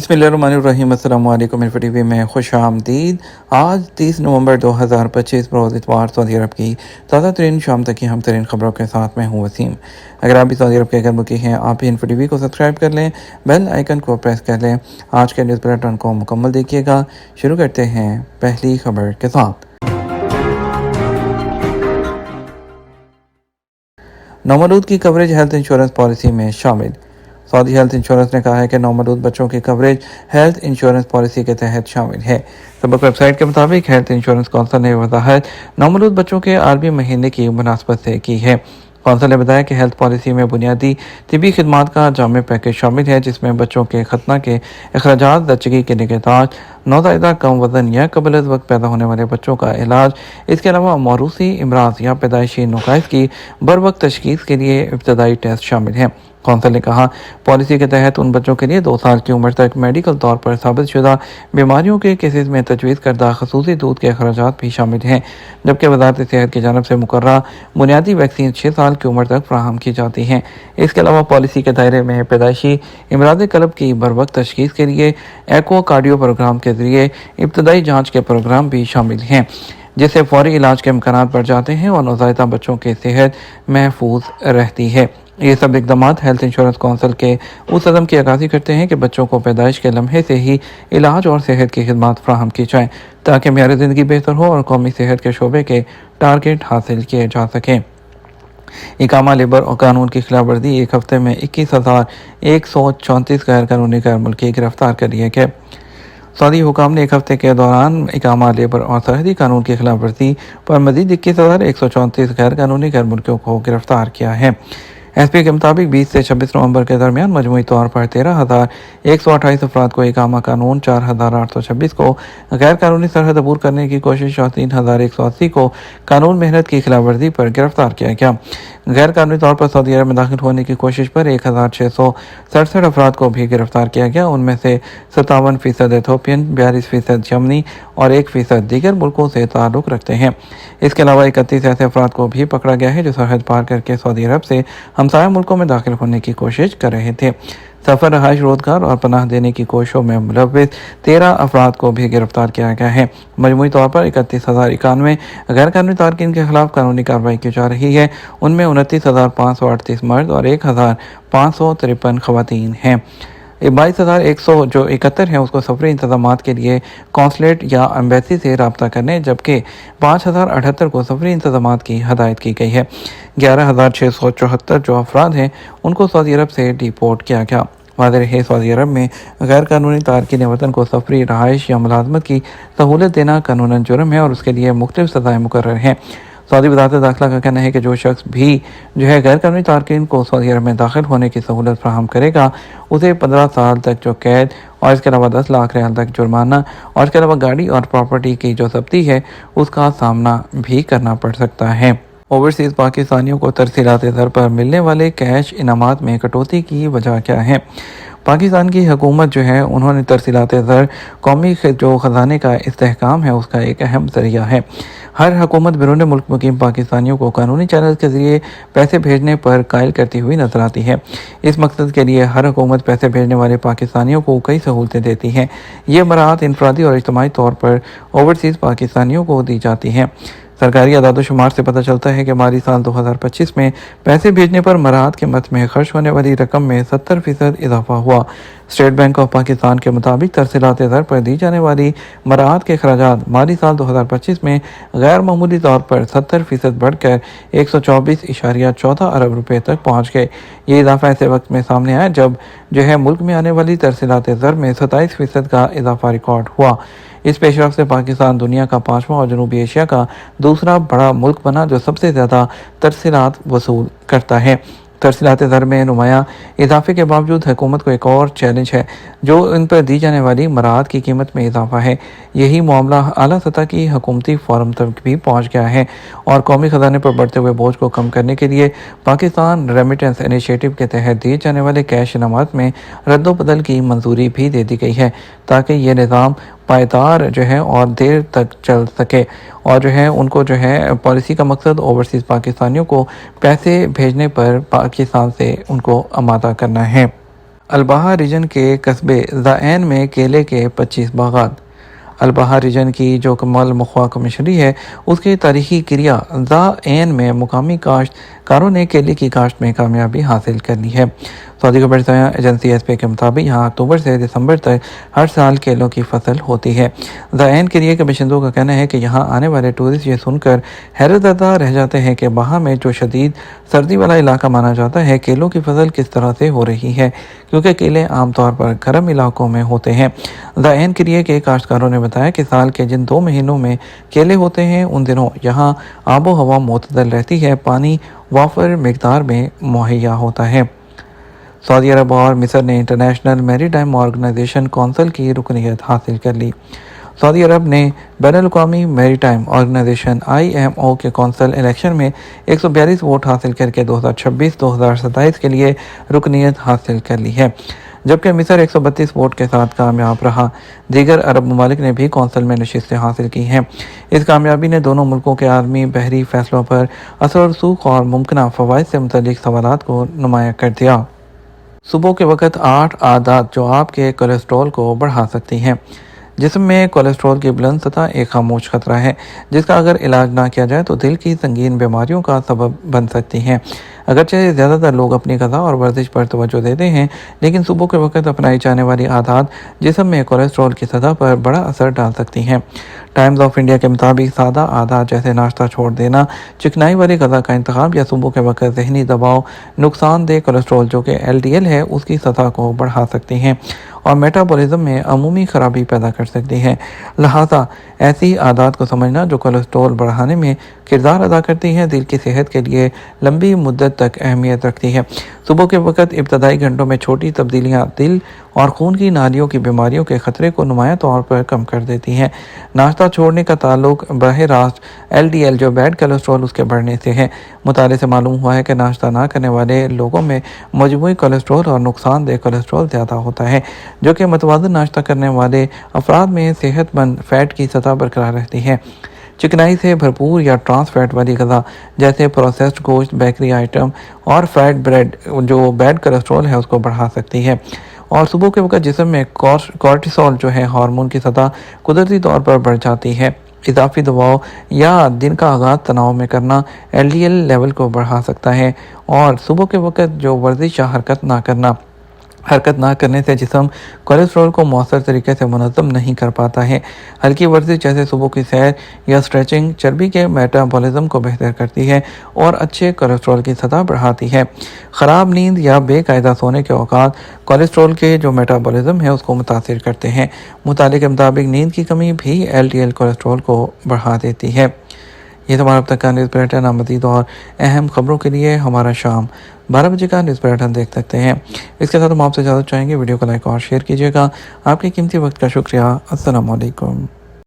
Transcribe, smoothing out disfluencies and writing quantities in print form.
बिस्मिल्लाहिर्रहमानिर्रहीम। अस्सलाम वालेकुम। टी वी में खुश आमदीद। आज 30 नवंबर 2025 रोज़ इतवार सऊदी अरब की ताज़ा तरीन शाम तक की हम तरीन खबरों के साथ मैं हूँ वसीम। अगर आप भी सऊदी अरब के घर मुकी हैं, आप भी टी वी को सब्सक्राइब कर लें, बेल आइकन को प्रेस कर लें। आज के न्यूज़ बुलेटिन को मुकम्मल देखिएगा। शुरू करते हैं पहली खबर के साथ। नौमौलूद की कवरेज हेल्थ इंश्योरेंस पॉलिसी में शामिल। सऊदी हेल्थ इंश्योरेंस ने कहा है कि नौमौलूद बच्चों की कवरेज हेल्थ इंश्योरेंस पॉलिसी के तहत शामिल है। सबक वेबसाइट के मुताबिक हेल्थ इंश्योरेंस कौंसिल ने वजाहत नौमौलूद बच्चों के आरबी महीने की मुनासबत से की है। कौंसिल ने बताया कि हेल्थ पॉलिसी में बुनियादी तिबी खिदमात का जामे पैकेज शामिल है, जिसमें बच्चों के खतना के अखराजात, दच्चगी के निगहदाश्त, नौज़ायदा कम वज़न या कबल अज़ वक्त पैदा होने वाले बच्चों का इलाज, इसके अलावा मौरूसी इमराज या पैदाइशी नुकाइस की बर वक्त तशखीस के लिए इब्तदाई टेस्ट शामिल हैं। कौंसिल ने कहा, पॉलिसी के तहत उन बच्चों के लिए 2 साल की उम्र तक मेडिकल तौर पर साबित शुदा बीमारियों के केसेस में तजवीज़ करदा खसूसी दूध के अखराजात भी शामिल हैं, जबकि वज़ारत सेहत की जानब से मुकर्ररा बुनियादी वैक्सीन 6 साल की उम्र तक फराहम की जाती हैं। इसके अलावा पॉलिसी के दायरे में पैदाइशी इमराज कल्ब की बर वक्त तशखीस के लिए एको कार्डियो प्रोग्राम के जरिए इब्तदाई जाँच के प्रोग्राम भी शामिल हैं, जिससे फौरी इलाज के इम्कान बढ़ जाते हैं और नौज़ायदा बच्चों की सेहत महफूज रहती है। ये सब इकदाम हेल्थ इंश्योरेंस कौंसिल के उस कदम की अक्कासी करते हैं कि बच्चों को पैदाइश के लम्हे से ही इलाज और सेहत की खिदमत फराहम की जाए, ताकि म्यार ज़िंदगी बेहतर हो और कौमी सेहत के शोबे के टारगेट हासिल किए जा सकें। इकामा लेबर और कानून की खिलाफ वर्जी एक हफ्ते में 21,134 गैर कानूनी गैर मुल्की गिरफ्तार कर लिए गए। सऊदी हुकाम ने एक हफ्ते के दौरान इकामा लेबर और सरहदी कानून की खिलाफ वर्जी पर मजीद 21,134 गैर कानूनी गैर मुल्कियों को गिरफ्तार किया है। एसपी के मुताबिक 20 से 26 नवंबर के दरमियान मजमूई तौर पर 13,128 अफराद को इकामा कानून, 4,826 को गैर कानूनी सरहद अबूर करने की कोशिश और 3,180 को कानून मेहनत की खिलाफ वर्जी पर गिरफ्तार किया गया। गैर कानूनी तौर पर सऊदी अरब में दाखिल होने की कोशिश पर 1,667 अफराद को भी गिरफ्तार किया गया। उनमें से 57% एथोपियन, 42% यमनी और 1% दीगर मुल्कों से ताल्लुक़ रखते हैं। इसके अलावा 31 ऐसे अफराद को भी पकड़ा गया है जो सरहद पार करके सऊदी अरब से हमसाया मुल्कों में दाखिल होने की कोशिश कर रहे थे। सफ़र, रहाइश, रोजगार और पनाह देने की कोशिशों में मुलव्विस 13 अफराद को भी गिरफ्तार किया गया है। मजमूई तौर पर 31,091 गैर कानूनी तारकीन के खिलाफ कानूनी कार्रवाई की जा रही है। उनमें 29,538 मर्द और 1,553 खवातीन हैं। 22,100 जो 71 हैं उसको सफरी इंतजाम के लिए कौंसलेट या एम्बेसी से रब्ता करने, जबकि 5,078 को सफरी इंतजाम की हदायत की गई है। 11,674 जो अफराद हैं उनको सऊदी अरब से डिपोर्ट किया गया। वाज़ेह है, सऊदी अरब में गैर कानूनी तारकीन वतन को सफरी, रहाइश या मुलाजमत की सहूलत देना कानूनन जुर्म है और उसके लिए मुख्तलिफ सज़ाएँ मुकर्रर हैं। सऊदी वज़ारत दाखिला का कहना है कि जो शख्स भी गैर कानूनी तारकीन को सऊदी अरब में दाखिल होने की सहूलत फराहम करेगा, उसे 15 साल तक जो कैद और इसके अलावा 10 लाख रियाल तक जुर्माना और इसके अलावा गाड़ी और प्रॉपर्टी की जो ज़ब्ती है उसका सामना भी करना पड़ सकता है। ओवरसीज़ पाकिस्तानियों को तरसीलात ज़र पर मिलने वाले कैश इनामात में कटौती की वजह क्या है? पाकिस्तान की हुकूमत उन्होंने तरसीलात ज़र कौमी जो ख़जाने का इस्तेहकाम है उसका एक अहम ज़रिया है। हर हुकूमत बैरून मुल्क मुकीम पाकिस्तानियों को कानूनी चैनल के ज़रिए पैसे भेजने पर कायल करती हुई नजर आती है। इस मकसद के लिए हर हुकूमत पैसे भेजने वाले पाकिस्तानियों को कई सहूलतें देती है। ये मराहत इनफरादी और इज्तिमाई तौर पर ओवरसीज़ पाकिस्तानियों को दी जाती हैं। सरकारी अदाद-ओ-शुमार से पता चलता है कि माली साल 2025 में पैसे भेजने पर मराहत के मद में खर्च होने वाली रकम में 70% इजाफा हुआ। स्टेट बैंक ऑफ पाकिस्तान के मुताबिक तरसीलात ज़र पर दी जाने वाली मराहत के अखराजात माली साल 2025 में गैर मामूली तौर पर 70% बढ़कर 124.14 अरब रुपये तक पहुँच गए। ये इजाफा ऐसे वक्त में सामने आया जब मुल्क में आने वाली तरसीलात ज़र में 27% का इजाफा रिकॉर्ड हुआ। इस पेशरफ से पाकिस्तान दुनिया का 5वां और जनूबी एशिया का दूसरा बड़ा मुल्क बना जो सबसे ज़्यादा तरसीलात वसूल करता है। तरसीलात ज़र में नुमाया इजाफे के बावजूद हुकूमत को एक और चैलेंज है जो इन पर दी जाने वाली मराहत की कीमत में इजाफा है। यही मामला आला सतह की हुकूमती फोरम तक भी पहुँच गया है और कौमी ख़जाने पर बढ़ते हुए बोझ को कम करने के लिए पाकिस्तान रेमिटेंस इनिशिएटिव के तहत दिए जाने वाले कैश इनामात में रद्दोबदल की मंजूरी भी दे दी गई है, ताकि ये निज़ाम पायदार और देर तक चल सके और उनको पॉलिसी का मकसद ओवरसीज़ पाकिस्तानियों को पैसे भेजने पर पाकिस्तान से उनको आमादा करना है। البہا ریجن کے قصبے زائن میں کیلے کے 25 باغات۔ البہا ریجن کی جو کمال مخواہ کمشنری ہے، اس کی تاریخی کریا زائن میں مقامی کاشتکاروں نے کیلے کی کاشت میں کامیابی حاصل کر لی ہے۔ سعودی خبر ایجنسی ایس پی کے مطابق یہاں اکتوبر سے دسمبر تک ہر سال کیلوں کی فصل ہوتی ہے۔ زائن کیلے کے باشندوں کا کہنا ہے کہ یہاں آنے والے ٹورسٹ یہ سن کر حیرت زدہ رہ جاتے ہیں کہ بہا میں جو شدید سردی والا علاقہ مانا جاتا ہے، کیلوں کی فصل کس طرح سے ہو رہی ہے، کیونکہ کیلے عام طور پر گرم علاقوں میں ہوتے ہیں۔ زائن کیلے کے کاشتکاروں نے بتایا کہ سال کے جن 2 مہینوں میں کیلے ہوتے ہیں، ان دنوں یہاں آب و ہوا معتدل رہتی ہے، پانی وافر مقدار میں مہیا ہوتا ہے۔ سعودی عرب اور مصر نے انٹرنیشنل میری ٹائم آرگنائزیشن کونسل کی رکنیت حاصل کر لی۔ سعودی عرب نے بین الاقوامی میری ٹائم آرگنائزیشن IMO کے کونسل الیکشن میں 142 ووٹ حاصل کر کے 2026-2027 کے لیے رکنیت حاصل کر لی ہے، جبکہ مصر 132 ووٹ کے ساتھ کامیاب رہا۔ دیگر عرب ممالک نے بھی کونسل میں نشستیں حاصل کی ہیں۔ اس کامیابی نے دونوں ملکوں کے عالمی بحری فیصلوں پر اثر و رسوخ اور ممکنہ فوائد سے متعلق سوالات کو نمایاں کر دیا۔ صبح کے وقت 8 عادات جو آپ کے کولیسٹرول کو بڑھا سکتی ہیں۔ جسم میں کولیسٹرول کی بلند سطح ایک خاموش خطرہ ہے، جس کا اگر علاج نہ کیا جائے تو دل کی سنگین بیماریوں کا سبب بن سکتی ہیں۔ اگرچہ زیادہ تر لوگ اپنی غذا اور ورزش پر توجہ دیتے ہیں، لیکن صبح کے وقت اپنائی جانے والی عادات جسم میں کولیسٹرول کی سطح پر بڑا اثر ڈال سکتی ہیں۔ ٹائمز آف انڈیا کے مطابق سادہ عادات جیسے ناشتہ چھوڑ دینا، چکنائی والی غذا کا انتخاب یا صبح کے وقت ذہنی دباؤ نقصان دہ کولیسٹرول جو کہ LDL ہے اس کی سطح کو بڑھا سکتی ہیں اور میٹابولزم میں عمومی خرابی پیدا کر سکتی ہے۔ لہٰذا ایسی عادات کو سمجھنا جو کولیسٹرول بڑھانے میں کردار ادا کرتی ہیں، دل کی صحت کے لیے لمبی مدت تک اہمیت رکھتی ہے۔ صبح کے وقت ابتدائی گھنٹوں میں چھوٹی تبدیلیاں دل اور خون کی نالیوں کی بیماریوں کے خطرے کو نمایاں طور پر کم کر دیتی ہیں۔ ناشتہ چھوڑنے کا تعلق براہ راست LDL جو بیڈ کولیسٹرول اس کے بڑھنے سے ہے۔ مطالعے سے معلوم ہوا ہے کہ ناشتہ نہ کرنے والے لوگوں میں مجموعی کولیسٹرول اور نقصان دہ کولیسٹرول زیادہ ہوتا ہے، جو کہ متوازن ناشتہ کرنے والے افراد میں صحت مند فیٹ کی سطح برقرار رہتی ہے۔ چکنائی سے بھرپور یا ٹرانس فیٹ والی غذا جیسے پروسیسڈ گوشت، بیکری آئٹم اور فیٹ بریڈ جو بیڈ کولیسٹرول ہے اس کو بڑھا سکتی ہے، اور صبح کے وقت جسم میں کورٹیسول جو ہے ہارمون کی سطح قدرتی طور پر بڑھ جاتی ہے۔ اضافی دباؤ یا دن کا آغاز تناؤ میں کرنا LDL لیول کو بڑھا سکتا ہے، اور صبح کے وقت جو ورزش یا حرکت نہ کرنے سے جسم کولیسٹرول کو مؤثر طریقے سے منظم نہیں کر پاتا ہے۔ ہلکی ورزش جیسے صبح کی سیر یا اسٹریچنگ چربی کے میٹابولزم کو بہتر کرتی ہے اور اچھے کولیسٹرول کی سطح بڑھاتی ہے۔ خراب نیند یا بے قاعدہ سونے کے اوقات کولیسٹرول کے جو میٹابولزم ہے اس کو متاثر کرتے ہیں۔ مطالعے کے مطابق نیند کی کمی بھی LDL کولیسٹرول کو بڑھا دیتی ہے۔ یہ تمہارا اب تک کا نیوز بلیٹن۔ مزید اور اہم خبروں کے لیے ہمارا شام 12 بجے کا نیوز بلیٹن دیکھ سکتے ہیں۔ اس کے ساتھ ہم آپ سے اجازت چاہیں گے، ویڈیو کو لائک اور شیئر کیجیے گا۔ آپ کے قیمتی وقت کا شکریہ۔ السلام علیکم۔